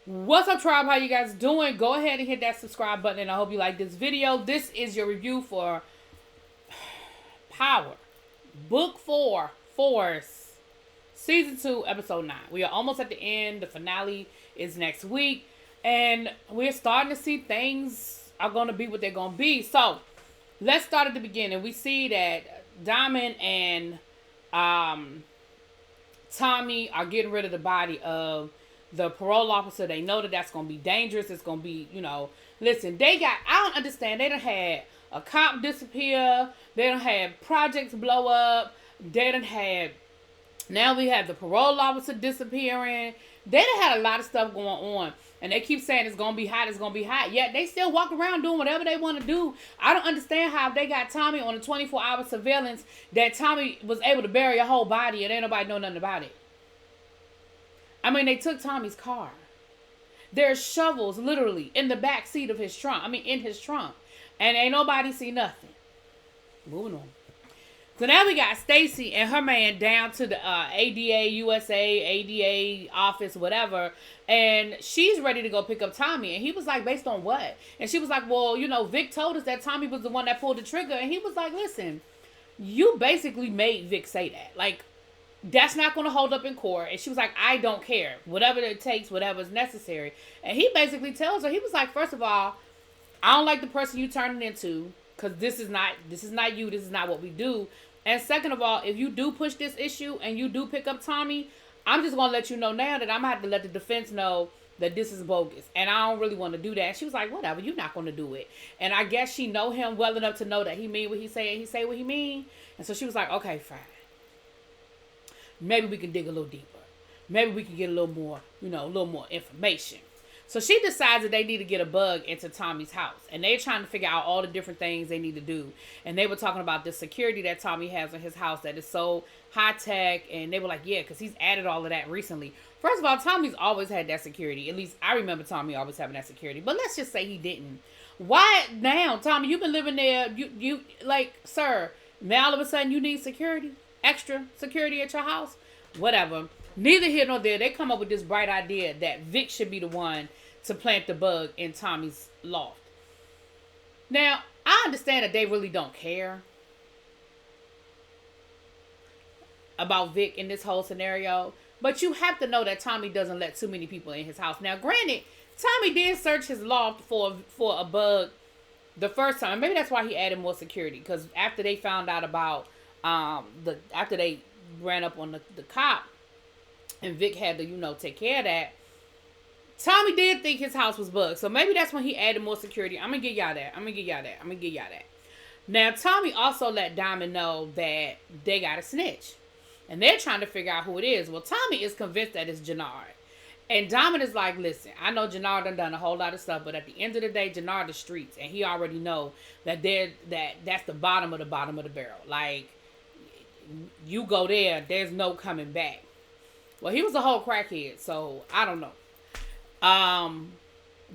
What's up, tribe? How you guys doing? Go ahead and hit that subscribe button, and I hope you like this video. This is your review for Power, Book 4, Force, Season 2, Episode 9. We are almost at the end. The finale is next week, and we're starting to see things are going to be what they're going to be. So, let's start at the beginning. We see that Diamond and Tommy are getting rid of the body of the parole officer. They know that that's going to be dangerous. It's going to be, listen, I don't understand. They done had a cop disappear. They done had projects blow up. They done had, now we have the parole officer disappearing. They done had a lot of stuff going on. And they keep saying it's going to be hot, it's going to be hot. Yet they still walk around doing whatever they want to do. I don't understand how they got Tommy on a 24-hour surveillance that Tommy was able to bury a whole body and ain't nobody know nothing about it. I mean, they took Tommy's car. There's shovels literally in the back seat of his trunk. In his trunk. And ain't nobody see nothing. Moving on. So now we got Stacy and her man down to the ADA USA, ADA office, whatever. And she's ready to go pick up Tommy. And he was like, based on what? And she was like, well, Vic told us that Tommy was the one that pulled the trigger. And he was like, listen, you basically made Vic say that. Like, that's not going to hold up in court. And she was like, I don't care. Whatever it takes, whatever is necessary. And he basically tells her, he was like, first of all, I don't like the person you turning into, because this is not you. This is not what we do. And second of all, if you do push this issue and you do pick up Tommy, I'm just going to let you know now that I'm going to have to let the defense know that this is bogus. And I don't really want to do that. And she was like, whatever, you're not going to do it. And I guess she know him well enough to know that he mean what he say and he say what he mean. And so she was like, okay, fine. Maybe we can dig a little deeper. Maybe we can get a little more, a little more information. So she decides that they need to get a bug into Tommy's house. And they're trying to figure out all the different things they need to do. And they were talking about the security that Tommy has in his house that is so high tech. And they were like, yeah, because he's added all of that recently. First of all, Tommy's always had that security. At least I remember Tommy always having that security. But let's just say he didn't. Why now, Tommy? You've been living there. You like, sir, now all of a sudden you need security? Extra security at your house? Whatever. Neither here nor there. They come up with this bright idea that Vic should be the one to plant the bug in Tommy's loft. Now, I understand that they really don't care about Vic in this whole scenario, but you have to know that Tommy doesn't let too many people in his house. Now, granted, Tommy did search his loft for a bug the first time. Maybe that's why he added more security, because after they found out about after they ran up on the cop and Vic had to take care of that, Tommy did think his house was bugged. So maybe that's when he added more security. I'm gonna give y'all that. Now Tommy also let Diamond know that they got a snitch, and they're trying to figure out who it is. Well, Tommy is convinced that it's Jannard. And Diamond is like, listen, I know Jannard done a whole lot of stuff, but at the end of the day, Jannard is streets, and he already know that that's the bottom of the barrel. Like, you go there, there's no coming back. Well, he was a whole crackhead, so I don't know.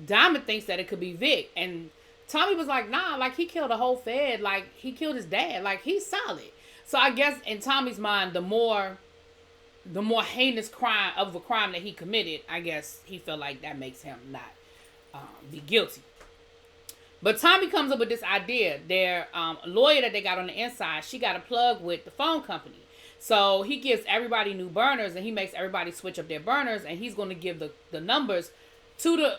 Diamond thinks that it could be Vic, and Tommy was like, nah, like he killed a whole Fed, like he killed his dad, like he's solid. So I guess in Tommy's mind, the more heinous crime that he committed, I guess he felt like that makes him not be guilty. But Tommy comes up with this idea. Their lawyer that they got on the inside, she got a plug with the phone company. So he gives everybody new burners, and he makes everybody switch up their burners, and he's going to give the numbers to the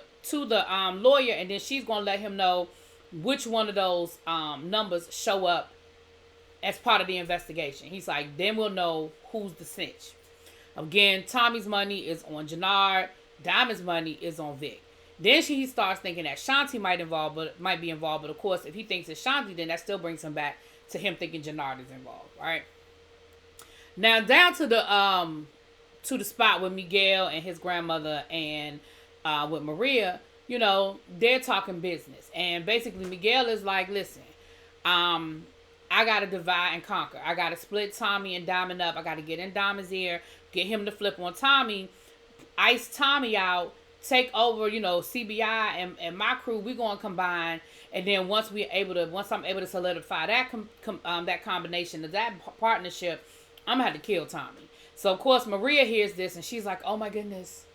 lawyer, and then she's going to let him know which one of those numbers show up as part of the investigation. He's like, then we'll know who's the snitch. Again, Tommy's money is on Jannard. Diamond's money is on Vic. Then he starts thinking that Shanti might be involved, but of course, if he thinks it's Shanti, then that still brings him back to him thinking Jannard is involved, right? Now down to the spot with Miguel and his grandmother and with Maria, they're talking business, and basically Miguel is like, listen, I gotta divide and conquer. I gotta split Tommy and Diamond up. I gotta get in Diamond's ear, get him to flip on Tommy, ice Tommy out, take over, CBI and my crew. We're going to combine. And then once I'm able to solidify that combination of that partnership, I'm going to have to kill Tommy. So, of course, Maria hears this and she's like, oh my goodness,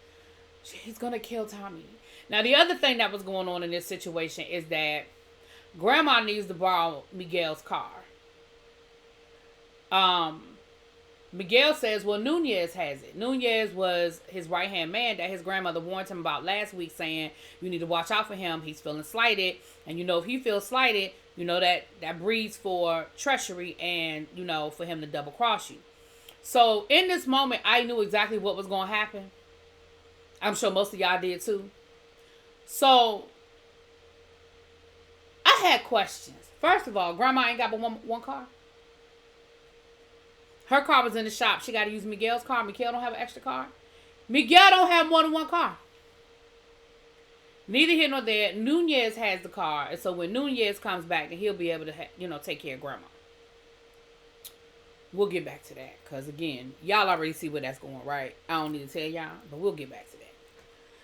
He's going to kill Tommy. Now, the other thing that was going on in this situation is that Grandma needs to borrow Miguel's car. Miguel says, well, Nunez has it. Nunez was his right-hand man that his grandmother warned him about last week, saying, you need to watch out for him. He's feeling slighted. And, if he feels slighted, that breeds for treachery and, for him to double-cross you. So, in this moment, I knew exactly what was going to happen. I'm sure most of y'all did, too. So, I had questions. First of all, Grandma ain't got but one car. Her car was in the shop. She got to use Miguel's car. Miguel don't have an extra car. Miguel don't have more than one car. Neither here nor there. Nunez has the car. And so when Nunez comes back, then he'll be able to, take care of Grandma. We'll get back to that. Because, again, y'all already see where that's going, right? I don't need to tell y'all. But we'll get back to that.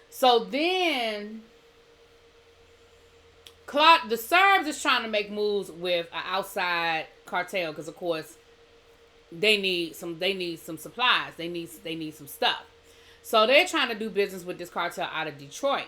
So then, the Serbs is trying to make moves with an outside cartel. Because, of course, they need some supplies. They need some stuff. So they're trying to do business with this cartel out of Detroit.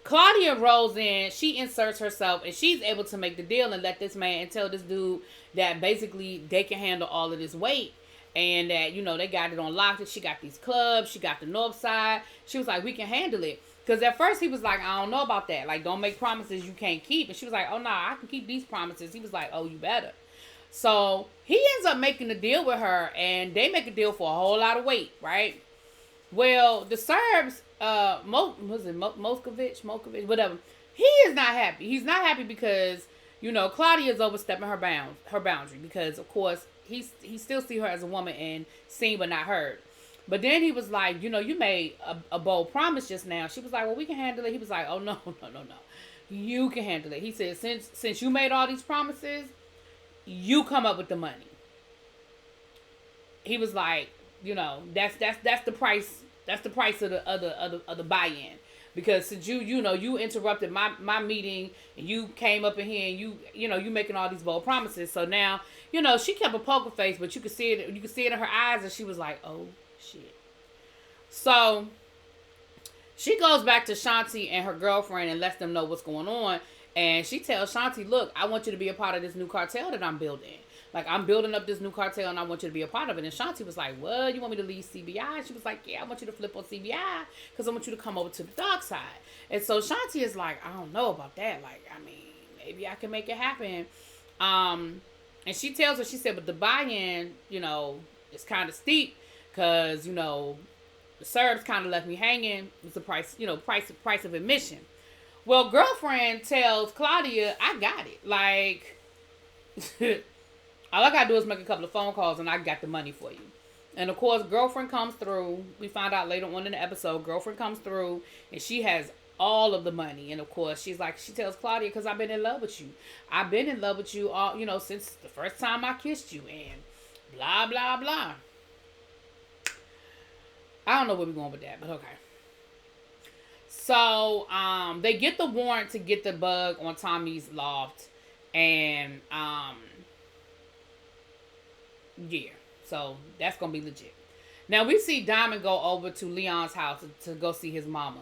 Claudia rolls in, she inserts herself, and she's able to make the deal and let this man and tell this dude that basically they can handle all of this weight. And that, they got it on lock. She got these clubs. She got the north side. She was like, we can handle it. Because at first he was like, I don't know about that. Like, don't make promises you can't keep. And she was like, oh, no, I can keep these promises. He was like, oh, you better. So he ends up making a deal with her, and they make a deal for a whole lot of weight, right? Well, the Serbs, Moskovic, whatever, he is not happy. He's not happy because, Claudia's overstepping her boundary because, of course, he still see her as a woman and seen but not heard. But then he was like, you made a bold promise just now. She was like, well, we can handle it. He was like, oh, no. You can handle it. He said, since you made all these promises, you come up with the money. He was like, that's the price. That's the price of the buy-in. Because since you interrupted my meeting and you came up in here and you making all these bold promises. So now, she kept a poker face, but you could see it. You could see it in her eyes, and she was like, oh shit. So she goes back to Shanti and her girlfriend and lets them know what's going on. And she tells Shanti, look, I want you to be a part of this new cartel that I'm building. Like, I'm building up this new cartel and I want you to be a part of it. And Shanti was like, what? You want me to leave CBI? She was like, yeah, I want you to flip on CBI because I want you to come over to the dark side. And so Shanti is like, I don't know about that. Like, I mean, maybe I can make it happen. And she tells her, she said, but the buy-in, is kind of steep because, the Serbs kind of left me hanging. It's the price, price of admission. Well, girlfriend tells Claudia, I got it. Like, all I got to do is make a couple of phone calls and I got the money for you. And, of course, girlfriend comes through. We find out later on in the episode, girlfriend comes through and she has all of the money. And, of course, she tells Claudia, because I've been in love with you. I've been in love with you all, since the first time I kissed you and blah, blah, blah. I don't know where we're going with that, but okay. So, they get the warrant to get the bug on Tommy's loft. And, yeah. So, that's going to be legit. Now, we see Diamond go over to Leon's house to go see his mama.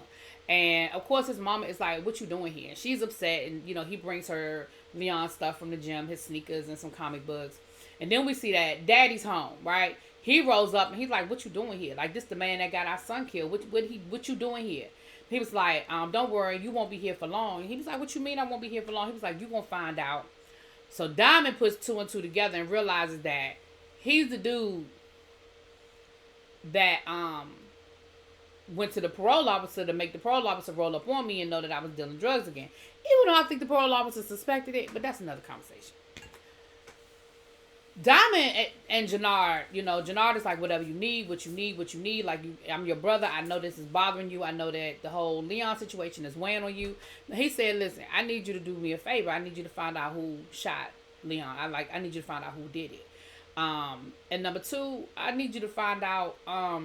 And, of course, his mama is like, what you doing here? And she's upset. And, he brings her Leon's stuff from the gym, his sneakers and some comic books. And then we see that Daddy's home, right? He rolls up and he's like, what you doing here? Like, this the man that got our son killed. What you doing here? He was like, don't worry, you won't be here for long. And he was like, what you mean I won't be here for long? He was like, you gonna find out. So Diamond puts two and two together and realizes that he's the dude that went to the parole officer to make the parole officer roll up on me and know that I was dealing drugs again. Even though I think the parole officer suspected it, but that's another conversation. Diamond and Jannard, Jannard is like, whatever you need, what you need. Like, I'm your brother. I know this is bothering you. I know that the whole Leon situation is weighing on you. He said, listen, I need you to do me a favor. I need you to find out who shot Leon. I need you to find out who did it. And number two, I need you to find out, I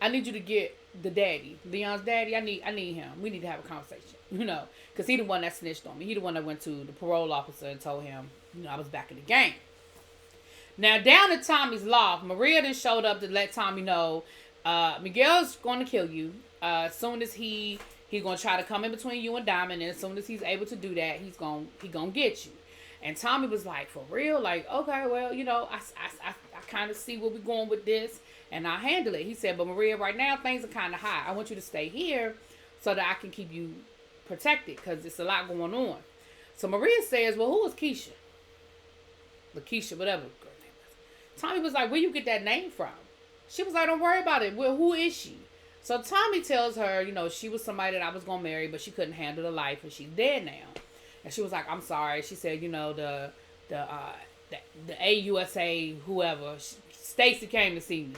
need you to get the daddy, Leon's daddy. I need him. We need to have a conversation, because he the one that snitched on me. He the one that went to the parole officer and told him, I was back in the game. Now, down at Tommy's loft, Maria then showed up to let Tommy know Miguel's going to kill you. As soon as he's going to try to come in between you and Diamond, and as soon as he's able to do that, he gonna get you. And Tommy was like, for real? Like, okay, well, I kind of see where we're going with this, and I'll handle it. He said, but Maria, right now, things are kind of high. I want you to stay here so that I can keep you protected, because it's a lot going on. So Maria says, well, who is Keisha? Lakeisha, whatever the girl name is. Tommy was like, where you get that name from? She was like, don't worry about it. Well, who is she? So Tommy tells her, she was somebody that I was going to marry, but she couldn't handle the life, and she's dead now. And she was like, I'm sorry. She said, the AUSA, whoever, Stacy came to see me.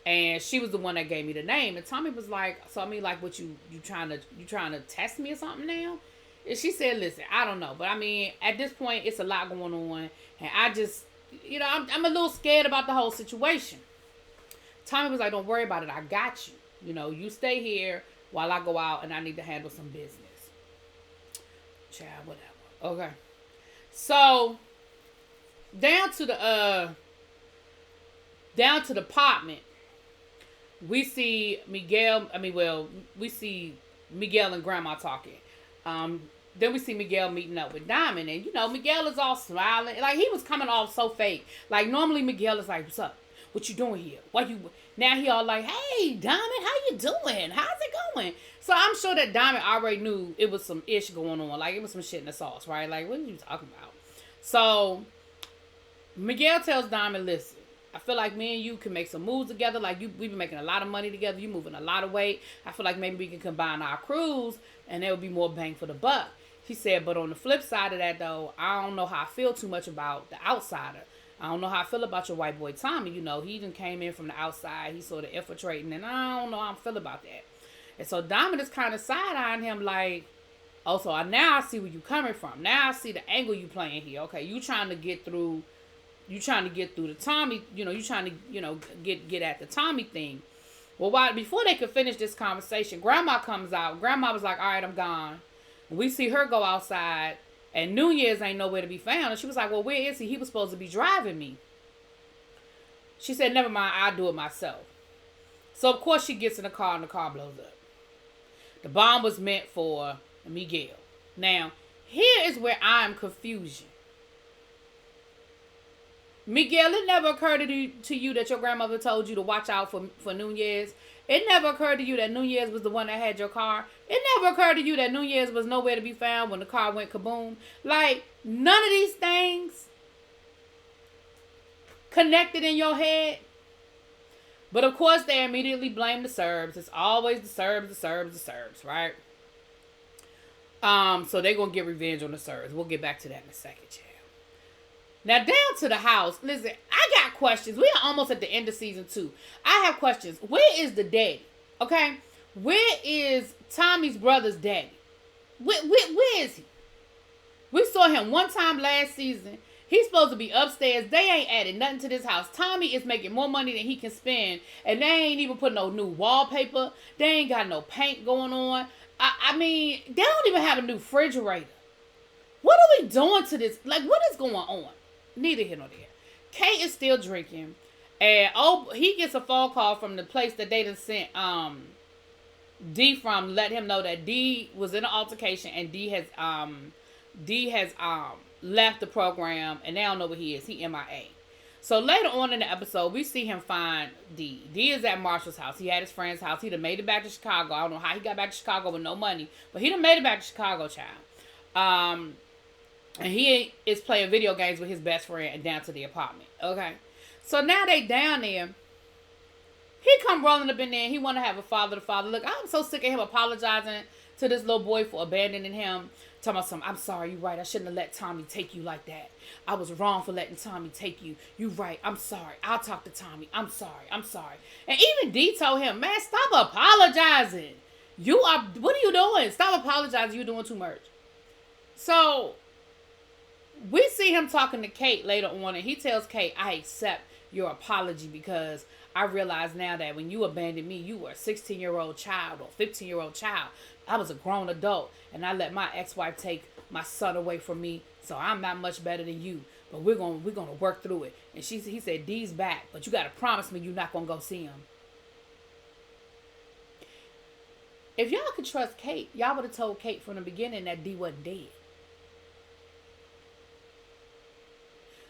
And she was the one that gave me the name. And Tommy was like, so I mean, like, what you trying to test me or something now? And she said, listen, I don't know. But I mean, at this point, it's a lot going on. And I just, I'm a little scared about the whole situation. Tommy was like, don't worry about it. I got you. You stay here while I go out and I need to handle some business. Child, whatever. Okay. So, down to the apartment, we see Miguel and Grandma talking. Then we see Miguel meeting up with Diamond, and Miguel is all smiling. Like, he was coming off so fake. Like, normally Miguel is like, what's up? What you doing here? Now he all like, hey, Diamond, how you doing? How's it going? So I'm sure that Diamond already knew it was some ish going on. Like, it was some shit in the sauce, right? Like, what are you talking about? So Miguel tells Diamond, listen, I feel like me and you can make some moves together. Like, we've been making a lot of money together. You moving a lot of weight. I feel like maybe we can combine our crews and there will be more bang for the buck. He said, but on the flip side of that, though, I don't know how I feel too much about the outsider. I don't know how I feel about your white boy Tommy. He done came in from the outside. He's sort of infiltrating, and I don't know how I feel about that. And so Diamond is kind of side-eyeing him like, oh, so now I see where you coming from. Now I see the angle you playing here. Okay, you trying to get through the Tommy, you trying to, get at the Tommy thing. Well, before they could finish this conversation, Grandma comes out. Grandma was like, all right, I'm gone. And we see her go outside, and Nunez ain't nowhere to be found. And she was like, well, where is he? He was supposed to be driving me. She said, never mind, I'll do it myself. So, of course, she gets in the car, and the car blows up. The bomb was meant for Miguel. Now, here is where I'm confusion. Miguel, it never occurred to you that your grandmother told you to watch out for Nunez. It never occurred to you that Nunez was the one that had your car. It never occurred to you that Nunez was nowhere to be found when the car went kaboom. Like, none of these things connected in your head. But, of course, they immediately blame the Serbs. It's always the Serbs, right? So they're going to get revenge on the Serbs. We'll get back to that in a second, child. Now, down to the house. Listen, I got questions. We are almost at the end of season 2. I have questions. Where is the daddy? Okay? Where is Tommy's brother's daddy? Where is he? We saw him one time last season. He's supposed to be upstairs. They ain't added nothing to this house. Tommy is making more money than he can spend. And they ain't even put no new wallpaper. They ain't got no paint going on. I mean, they don't even have a new refrigerator. What are we doing to this? Like, what is going on? Neither here nor there. Kate is still drinking. And he gets a phone call from the place that they done sent D from, let him know that D was in an altercation and D has left the program and they don't know where he is. He MIA. So later on in the episode, we see him find D. D is at Marshall's house. He had his friend's house. He done made it back to Chicago. I don't know how he got back to Chicago with no money, but he done made it back to Chicago, child. And he is playing video games with his best friend and down to the apartment. Okay. So now they down there. He come rolling up in there and he want to have a father to father. Look, I'm so sick of him apologizing to this little boy for abandoning him. Talking about something, I'm sorry, you right. I shouldn't have let Tommy take you like that. I was wrong for letting Tommy take you. You right. I'm sorry. I'll talk to Tommy. I'm sorry. And even D told him, man, stop apologizing. What are you doing? Stop apologizing. You're doing too much. So we see him talking to Kate later on, and he tells Kate, I accept your apology because I realize now that when you abandoned me, you were a 16-year-old child or 15-year-old child. I was a grown adult, and I let my ex-wife take my son away from me, so I'm not much better than you. But we're gonna work through it. And he said, D's back, but you got to promise me you're not going to go see him. If y'all could trust Kate, y'all would have told Kate from the beginning that D wasn't dead.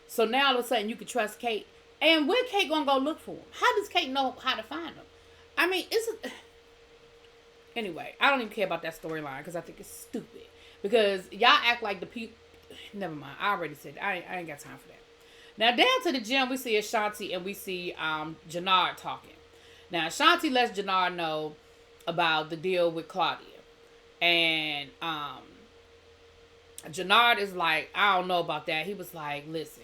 So now all of a sudden you could trust Kate. And where Kate gonna go look for him? How does Kate know how to find him? I mean, anyway, I don't even care about that storyline because I think it's stupid. Because y'all act like the people. Never mind. I already said that. I ain't got time for that. Now down to the gym, we see Ashanti and we see Jannard talking. Now Ashanti lets Jannard know about the deal with Claudia, and Jannard is like, I don't know about that. He was like, listen,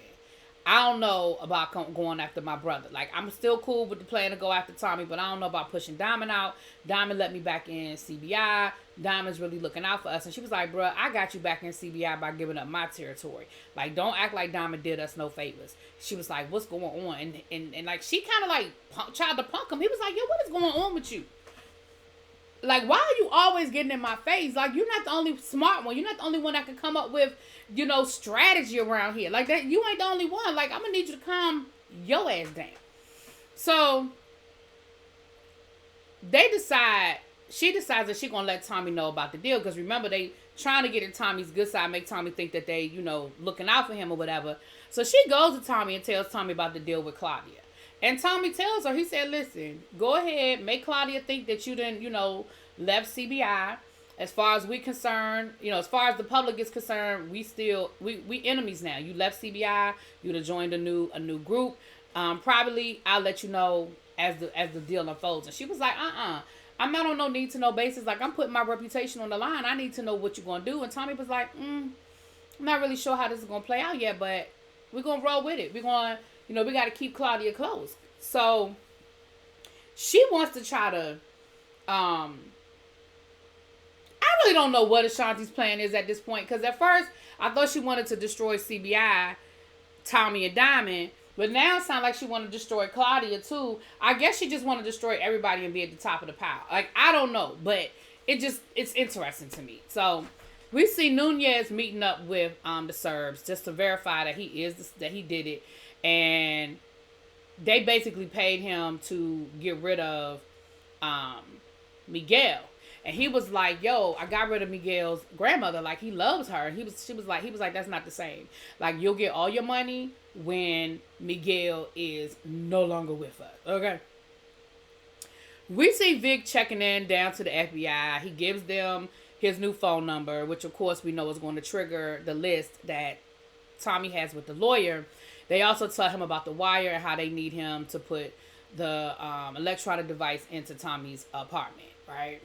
I don't know about going after my brother. Like, I'm still cool with the plan to go after Tommy, but I don't know about pushing Diamond out. Diamond let me back in CBI. Diamond's really looking out for us. And she was like, bruh, I got you back in CBI by giving up my territory. Like, don't act like Diamond did us no favors. She was like, what's going on? And like, she kind of like tried to punk him. He was like, yo, what is going on with you? Like, why are you always getting in my face? Like, you're not the only smart one. You're not the only one that can come up with, strategy around here. Like, that, you ain't the only one. Like, I'm going to need you to calm your ass down. So, she decides that she's going to let Tommy know about the deal. Because remember, they trying to get in Tommy's good side, make Tommy think that they, looking out for him or whatever. So, she goes to Tommy and tells Tommy about the deal with Claudia. And Tommy tells her, he said, listen, go ahead, make Claudia think that you didn't, left CBI. As far as we concerned, as far as the public is concerned, we enemies now. You left CBI, you'd have joined a new group. Probably I'll let you know as the deal unfolds. And she was like, I'm not on no need to know basis. Like, I'm putting my reputation on the line. I need to know what you're gonna do. And Tommy was like, I'm not really sure how this is gonna play out yet, but we're gonna roll with it. We're gonna we got to keep Claudia close. So, she wants to try to, I really don't know what Ashanti's plan is at this point. Because at first, I thought she wanted to destroy CBI, Tommy and Diamond. But now it sounds like she wanted to destroy Claudia too. I guess she just want to destroy everybody and be at the top of the pile. Like, I don't know. But it's interesting to me. So, we see Nunez meeting up with the Serbs just to verify that he did it. And they basically paid him to get rid of Miguel. And he was like, yo, I got rid of Miguel's grandmother. Like, he loves her. And he was like, that's not the same. Like, you'll get all your money when Miguel is no longer with us. Okay. We see Vic checking in down to the FBI. He gives them his new phone number, which of course we know is going to trigger the list that Tommy has with the lawyer. They also tell him about the wire and how they need him to put the electronic device into Tommy's apartment, right?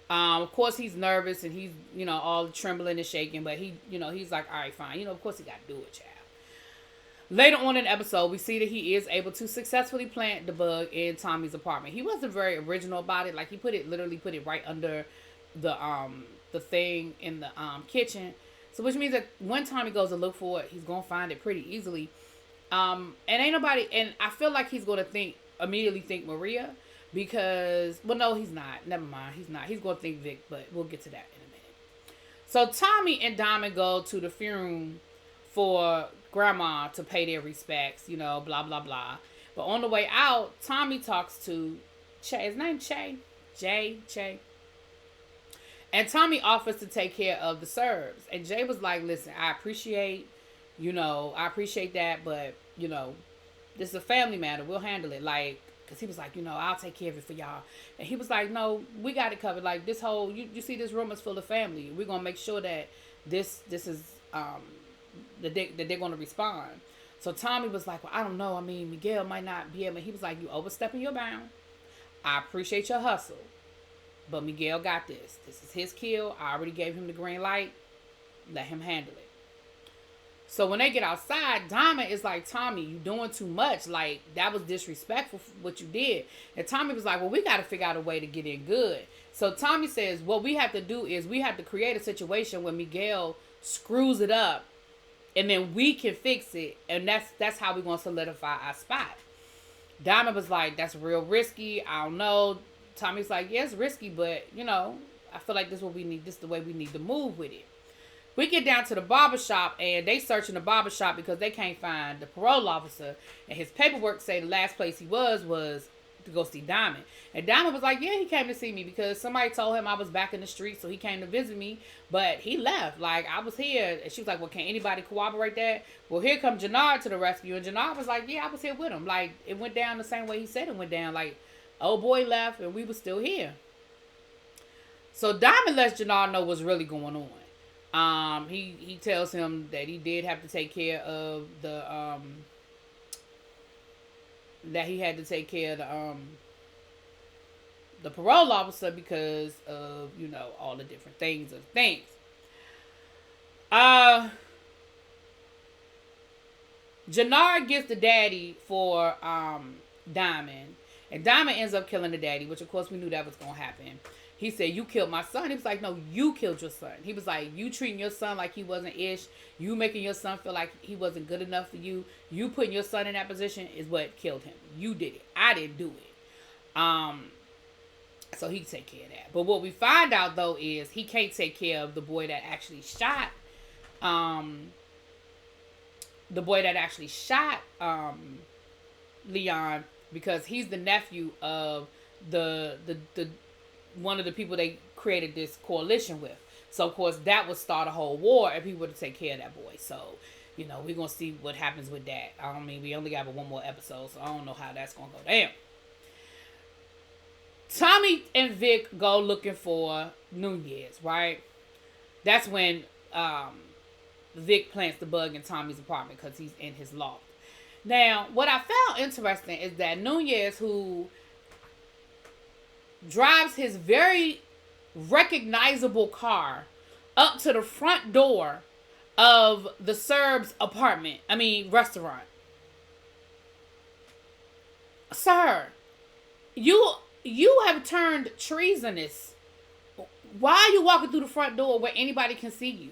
Of course, he's nervous and he's, all trembling and shaking, but he's like, all right, fine. Of course he got to do it, child. Later on in the episode, we see that he is able to successfully plant the bug in Tommy's apartment. He wasn't very original about it. Like, he literally put it right under the thing in the kitchen. So, which means that when Tommy goes to look for it, he's going to find it pretty easily. And ain't nobody, and I feel like he's going to immediately think Maria, because, well, no, he's not. Never mind. He's not. He's going to think Vic, but we'll get to that in a minute. So, Tommy and Diamond go to the funeral for Grandma to pay their respects, blah, blah, blah. But on the way out, Tommy talks to Che. His name Che. Che. And Tommy offers to take care of the Serbs. And Jay was like, listen, I appreciate that, but, this is a family matter. We'll handle it. Like, because he was like, I'll take care of it for y'all. And he was like, no, we got it covered. Like, this whole, you see this room is full of family. We're going to make sure that this is, that they're going to respond. So Tommy was like, well, I don't know. I mean, Miguel might not be able. He was like, you overstepping your bound. I appreciate your hustle. But Miguel got this. This is his kill. I already gave him the green light. Let him handle it. So when they get outside, Diamond is like, Tommy, you doing too much. Like, that was disrespectful for what you did. And Tommy was like, well, we got to figure out a way to get in good. So Tommy says, what we have to do is we have to create a situation where Miguel screws it up. And then we can fix it. And that's how we're going to solidify our spot. Diamond was like, that's real risky. I don't know. Tommy's like, yeah, it's risky, but, I feel like this is what we need. This is the way we need to move with it. We get down to the barbershop, and they searching the barbershop because they can't find the parole officer. And his paperwork say the last place he was to go see Diamond. And Diamond was like, yeah, he came to see me because somebody told him I was back in the street, so he came to visit me. But he left. Like, I was here. And she was like, well, can anybody corroborate that? Well, here comes Jannard to the rescue. And Jannard was like, yeah, I was here with him. Like, it went down the same way he said it went down. Like, old boy left and we were still here. So Diamond lets Jannard know what's really going on. He tells him that he did have to take care of that he had to take care of the parole officer because of, you know, all the different things. Jannard gets the daddy for Diamond, and Diamond ends up killing the daddy, which of course we knew that was going to happen. He said, you killed my son. He was like, no, you killed your son. He was like, you treating your son like he wasn't ish. You making your son feel like he wasn't good enough for you. You putting your son in that position is what killed him. You did it. I didn't do it. So he can take care of that. But what we find out, though, is he can't take care of the boy that actually shot, Leon, because he's the nephew of the one of the people they created this coalition with. So, of course, that would start a whole war if he were to take care of that boy. So, you know, we're going to see what happens with that. I mean, we only got one more episode, so I don't know how that's going to go down. Tommy and Vic go looking for Nunez, right? That's when Vic plants the bug in Tommy's apartment because he's in his loft. Now, what I found interesting is that Nunez, who drives his very recognizable car up to the front door of the Serb's restaurant. Sir, you have turned treasonous. Why are you walking through the front door where anybody can see you?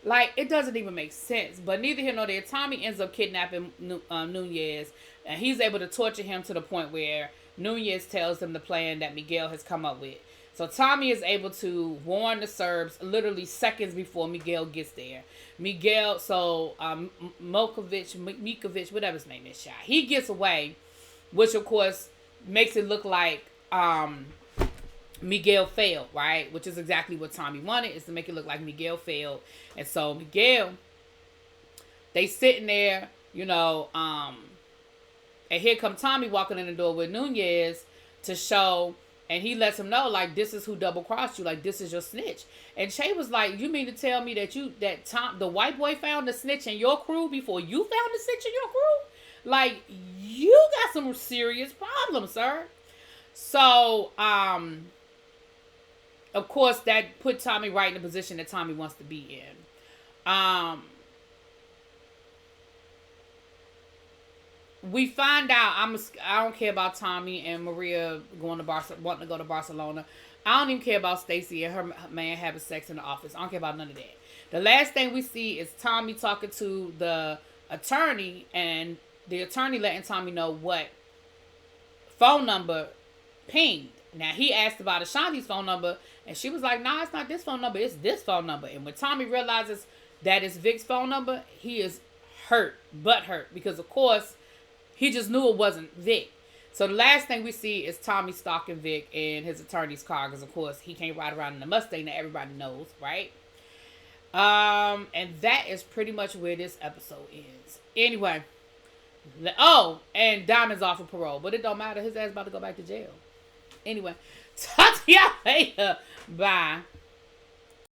Like, it doesn't even make sense. But neither here nor there, Tommy ends up kidnapping Nunez, and he's able to torture him to the point where Nunez tells him the plan that Miguel has come up with. So Tommy is able to warn the Serbs literally seconds before Miguel gets there. Miguel, Mikovic, whatever his name is, shot. He gets away, which of course makes it look like Miguel failed, right? Which is exactly what Tommy wanted, is to make it look like Miguel failed. And so Miguel, they sitting there, you know, and here come Tommy walking in the door with Nunez to show, and he lets him know, like, this is who double-crossed you. Like, this is your snitch. And Shay was like, you mean to tell me that the white boy found the snitch in your crew before you found the snitch in your crew? Like, you got some serious problems, sir. So, of course, that put Tommy right in the position that Tommy wants to be in. We find out I don't care about Tommy and Maria wanting to go to Barcelona. I don't even care about Stacy and her man having sex in the office. I don't care about none of that. The last thing we see is Tommy talking to the attorney, and the attorney letting Tommy know what phone number pinged. Now, he asked about Ashanti's phone number, and she was like, nah, it's not this phone number, it's this phone number. And when Tommy realizes that it's Vic's phone number, he is hurt, because, of course, he just knew it wasn't Vic. So the last thing we see is Tommy stalking Vic in his attorney's car, because, of course, he can't ride around in the Mustang that everybody knows, right? And that is pretty much where this episode ends. Anyway. And Diamond's off of parole, but it don't matter. His ass about to go back to jail. Anyway, talk to y'all later. Bye.